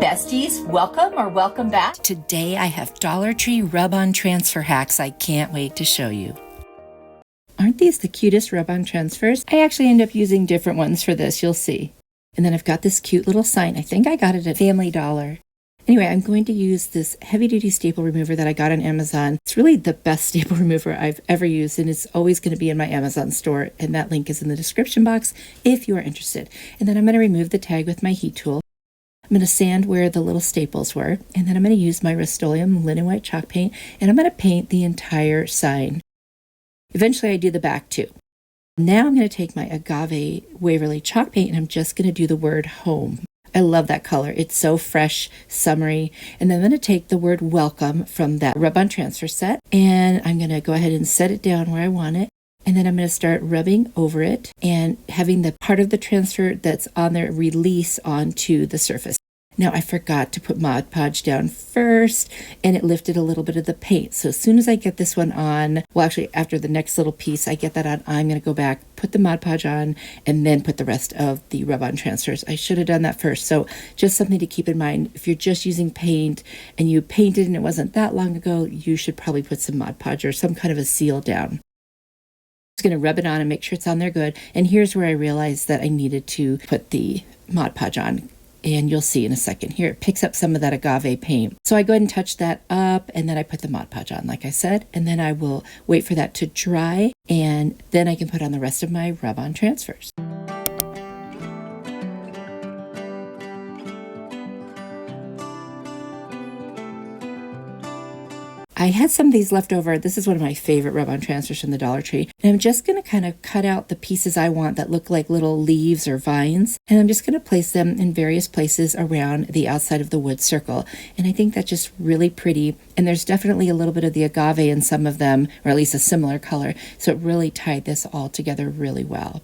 besties, welcome or welcome back. Today I have Dollar Tree rub-on transfer hacks I can't wait to show you. Aren't these the cutest rub-on transfers? I actually end up using different ones for this, you'll see. And then I've got this cute little sign. I think I got it at Family Dollar. Anyway, I'm going to use this heavy-duty staple remover that I got on Amazon. It's really the best staple remover I've ever used, and it's always going to be in my Amazon store, and that link is in the description box if you are interested. And then I'm going to remove the tag with my heat tool. I'm going to sand where the little staples were, and then I'm going to use my Rust-Oleum linen white chalk paint, and I'm going to paint the entire sign. Eventually I do the back too. Now I'm going to take my Agave Waverly chalk paint, and I'm just going to do the word home. I love that color. It's so fresh, summery. And then I'm going to take the word welcome from that rub-on transfer set, and I'm going to go ahead and set it down where I want it. And then I'm going to start rubbing over it and having the part of the transfer that's on there release onto the surface. Now I forgot to put Mod Podge down first, and it lifted a little bit of the paint. So as soon as I get this one on, well actually after the next little piece I get that on, I'm going to go back, put the Mod Podge on, and then put the rest of the rub-on transfers. I should have done that first. So just something to keep in mind. If you're just using paint and you painted and it wasn't that long ago, you should probably put some Mod Podge or some kind of a seal down. Just going to rub it on and make sure it's on there good. And here's where I realized that I needed to put the Mod Podge on. And you'll see in a second here, it picks up some of that agave paint. So I go ahead and touch that up, and then I put the Mod Podge on, like I said, and then I will wait for that to dry, and then I can put on the rest of my rub-on transfers. I had some of these left over. This is one of my favorite rub-on transfers from the Dollar Tree. And I'm just going to kind of cut out the pieces I want that look like little leaves or vines. And I'm just going to place them in various places around the outside of the wood circle. And I think that's just really pretty. And there's definitely a little bit of the agave in some of them, or at least a similar color. So it really tied this all together really well.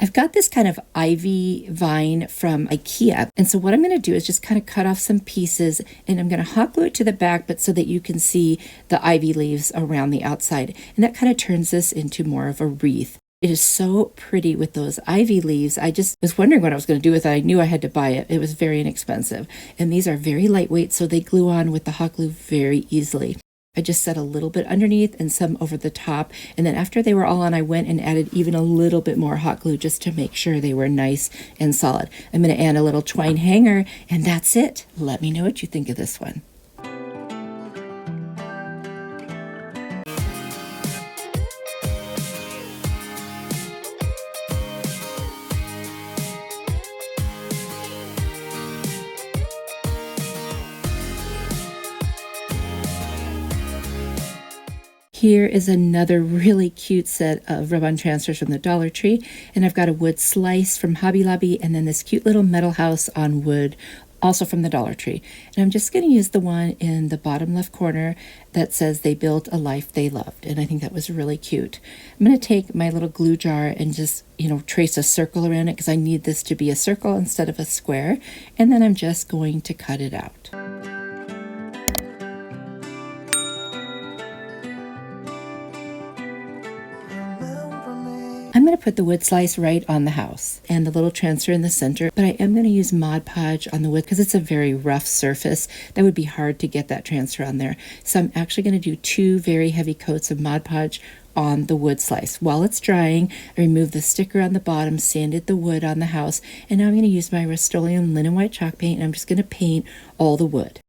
I've got this kind of ivy vine from IKEA. And so what I'm going to do is just kind of cut off some pieces, and I'm going to hot glue it to the back, but so that you can see the ivy leaves around the outside. And that kind of turns this into more of a wreath. It is so pretty with those ivy leaves. I just was wondering what I was going to do with it. I knew I had to buy it. It was very inexpensive. And these are very lightweight, so they glue on with the hot glue very easily. I just set a little bit underneath and some over the top. And then after they were all on, I went and added even a little bit more hot glue just to make sure they were nice and solid. I'm going to add a little twine hanger, and that's it. Let me know what you think of this one. Here is another really cute set of rub-on transfers from the Dollar Tree, and I've got a wood slice from Hobby Lobby, and then this cute little metal house on wood, also from the Dollar Tree. And I'm just going to use the one in the bottom left corner that says they built a life they loved, and I think that was really cute. I'm going to take my little glue jar and just, trace a circle around it because I need this to be a circle instead of a square, and then I'm just going to cut it out. I'm going to put the wood slice right on the house and the little transfer in the center, but I am going to use Mod Podge on the wood because it's a very rough surface. That would be hard to get that transfer on there. So I'm actually going to do 2 very heavy coats of Mod Podge on the wood slice. While it's drying, I removed the sticker on the bottom, sanded the wood on the house, and now I'm going to use my Rust-Oleum linen white chalk paint, and I'm just going to paint all the wood.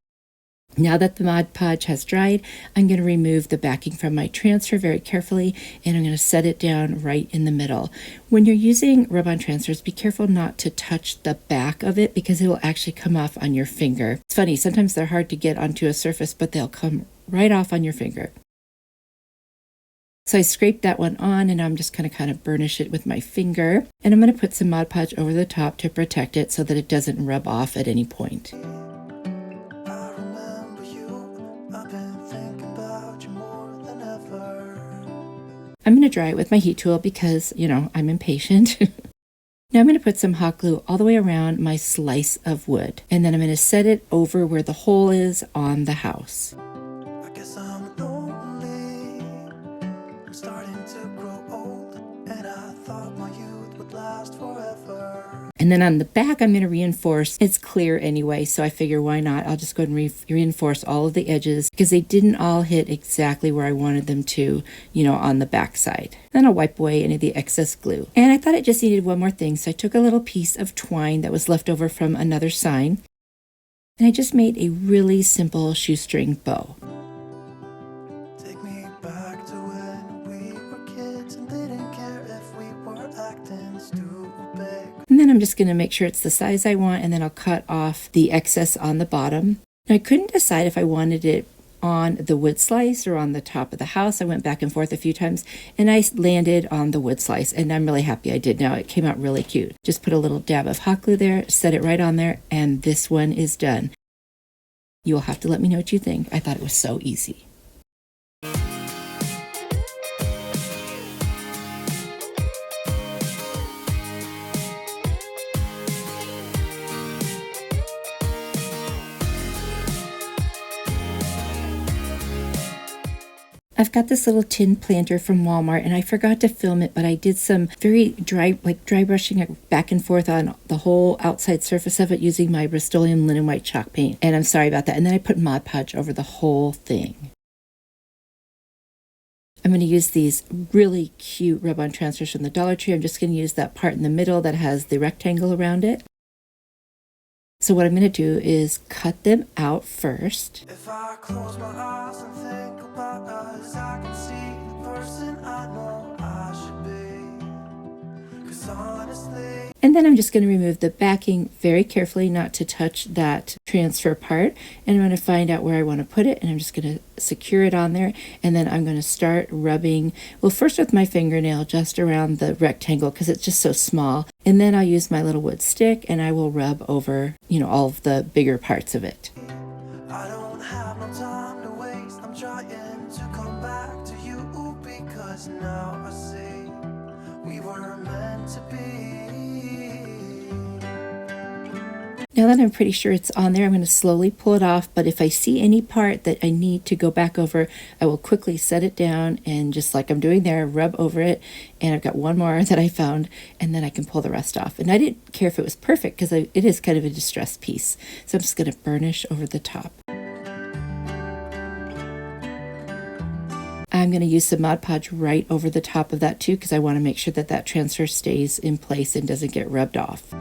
Now that the Mod Podge has dried, I'm going to remove the backing from my transfer very carefully, and I'm going to set it down right in the middle. When you're using rub-on transfers, be careful not to touch the back of it because it will actually come off on your finger. It's funny, sometimes they're hard to get onto a surface, but they'll come right off on your finger. So I scraped that one on, and I'm just going to kind of burnish it with my finger. And I'm going to put some Mod Podge over the top to protect it so that it doesn't rub off at any point. I'm going to dry it with my heat tool because, I'm impatient. Now I'm going to put some hot glue all the way around my slice of wood. And then I'm going to set it over where the hole is on the house. I guess I'm lonely. I'm starting to grow old, and I thought my youth would last forever. And then on the back, I'm going to reinforce. It's clear anyway, so I figure why not? I'll just go ahead and reinforce all of the edges because they didn't all hit exactly where I wanted them to, on the back side. Then I'll wipe away any of the excess glue. And I thought it just needed one more thing, so I took a little piece of twine that was left over from another sign, and I just made a really simple shoestring bow. Take me back to when we were kids and didn't care if we were acting stupid. And then I'm just going to make sure it's the size I want, and then I'll cut off the excess on the bottom. Now, I couldn't decide if I wanted it on the wood slice or on the top of the house. I went back and forth a few times, and I landed on the wood slice, and I'm really happy I did. Now, it came out really cute. Just put a little dab of hot glue there, set it right on there, and this one is done. You'll have to let me know what you think. I thought it was so easy. I've got this little tin planter from Walmart, and I forgot to film it, but I did some very dry brushing it back and forth on the whole outside surface of it using my Rust-Oleum linen white chalk paint. And I'm sorry about that. And then I put Mod Podge over the whole thing. I'm going to use these really cute rub-on transfers from the Dollar Tree. I'm just going to use that part in the middle that has the rectangle around it. So what I'm going to do is cut them out first. If I close my eyes and think about us, I can see the person I know I should be. 'Cause honestly, And then I'm just going to remove the backing very carefully, not to touch that transfer part. And I'm going to find out where I want to put it, and I'm just going to secure it on there. And then I'm going to start rubbing, well, first with my fingernail just around the rectangle because it's just so small. And then I'll use my little wood stick, and I will rub over, all of the bigger parts of it. I don't have no time to waste. I'm trying to come back to you because now I see we were meant to be. Now that I'm pretty sure it's on there, I'm going to slowly pull it off, but if I see any part that I need to go back over, I will quickly set it down and just like I'm doing there, rub over it. And I've got one more that I found, and then I can pull the rest off. And I didn't care if it was perfect because it is kind of a distressed piece. So I'm just going to burnish over the top. I'm going to use some Mod Podge right over the top of that too because I want to make sure that that transfer stays in place and doesn't get rubbed off.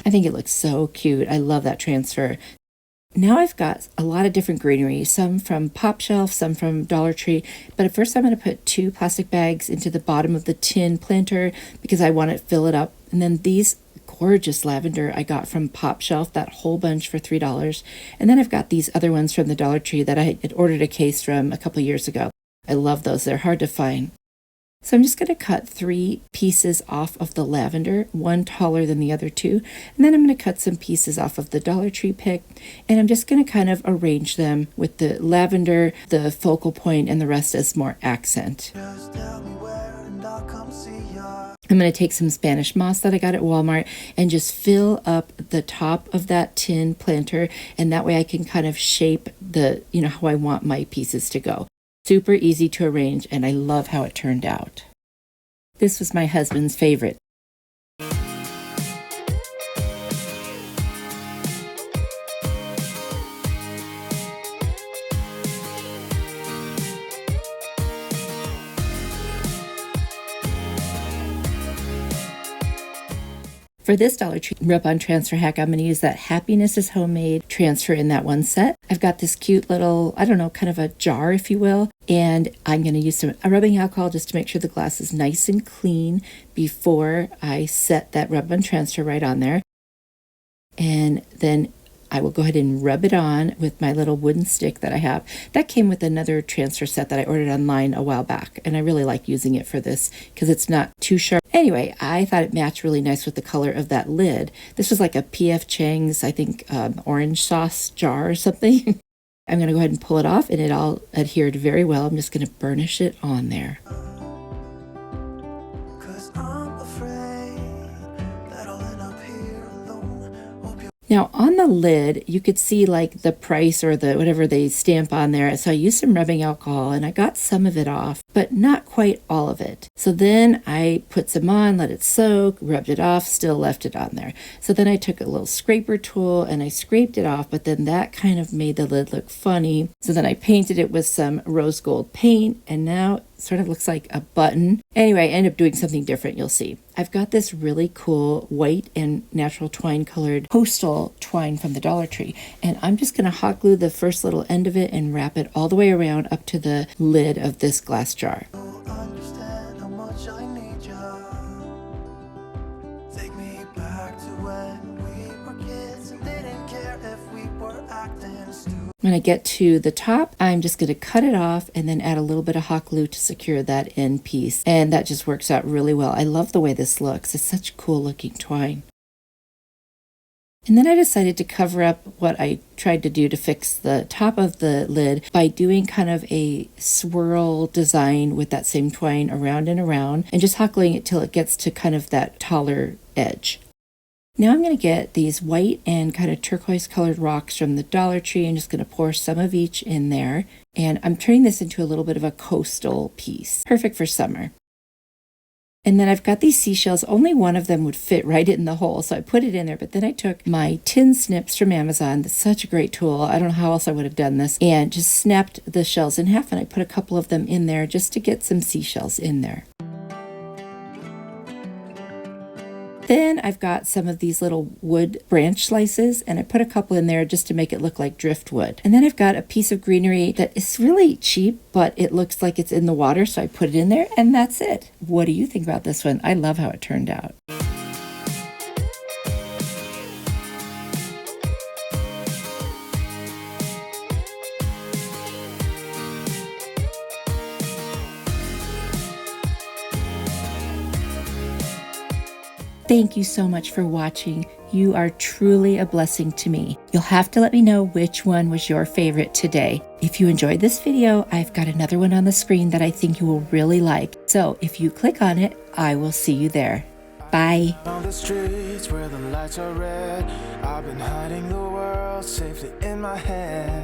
I think it looks so cute. I love that transfer. Now I've got a lot of different greenery, some from Pop Shelf, some from Dollar Tree. But at first I'm going to put 2 plastic bags into the bottom of the tin planter because I want to fill it up. And then these gorgeous lavender I got from Pop Shelf, that whole bunch for $3. And then I've got these other ones from the Dollar Tree that I had ordered a case from a couple years ago. I love those. They're hard to find. So I'm just going to cut 3 pieces off of the lavender, one taller than the other 2. And then I'm going to cut some pieces off of the Dollar Tree pick. And I'm just going to kind of arrange them with the lavender, the focal point, and the rest as more accent. Just tell me where and I'll come see ya. I'm going to take some Spanish moss that I got at Walmart and just fill up the top of that tin planter. And that way I can kind of shape the, how I want my pieces to go. Super easy to arrange, and I love how it turned out. This was my husband's favorite. For this Dollar Tree rub-on transfer hack, I'm going to use that Happiness is Homemade transfer in that one set. I've got this cute little, kind of a jar, if you will, and I'm going to use some rubbing alcohol just to make sure the glass is nice and clean before I set that rub-on transfer right on there. And then I will go ahead and rub it on with my little wooden stick that I have. That came with another transfer set that I ordered online a while back, and I really like using it for this because it's not too sharp. Anyway, I thought it matched really nice with the color of that lid. This was like a P.F. Chang's, I think, orange sauce jar or something. I'm going to go ahead and pull it off, and it all adhered very well. I'm just going to burnish it on there. Now on the lid, you could see like the price or the whatever they stamp on there. So I used some rubbing alcohol and I got some of it off, but not quite all of it. So then I put some on, let it soak, rubbed it off, still left it on there. So then I took a little scraper tool and I scraped it off, but then that kind of made the lid look funny. So then I painted it with some rose gold paint and now it sort of looks like a button. Anyway, I ended up doing something different, you'll see. I've got this really cool white and natural twine colored postal twine from the Dollar Tree. And I'm just going to hot glue the first little end of it and wrap it all the way around up to the lid of this glass jar. Understand how much I need you. Take me back to when we were kids and didn't care if we were acting stupid. When I get to the top, I'm just going to cut it off and then add a little bit of hot glue to secure that end piece. And that just works out really well. I love the way this looks. It's such cool looking twine. And then I decided to cover up what I tried to do to fix the top of the lid by doing kind of a swirl design with that same twine around and around and just hot gluing it till it gets to kind of that taller edge. Now I'm going to get these white and kind of turquoise colored rocks from the Dollar Tree. I'm just going to pour some of each in there. And I'm turning this into a little bit of a coastal piece. Perfect for summer. And then I've got these seashells. Only one of them would fit right in the hole, so I put it in there. But then I took my tin snips from Amazon. That's such a great tool. I don't know how else I would have done this. And just snapped the shells in half, and I put a couple of them in there just to get some seashells in there. Then I've got some of these little wood branch slices and I put a couple in there just to make it look like driftwood. And then I've got a piece of greenery that is really cheap, but it looks like it's in the water, so I put it in there and that's it. What do you think about this one? I love how it turned out. Thank you so much for watching. You are truly a blessing to me. You'll have to let me know which one was your favorite today. If you enjoyed this video, I've got another one on the screen that I think you will really like. So if you click on it, I will see you there. Bye. On the streets where the lights are red, I've been hiding the world safely in my head.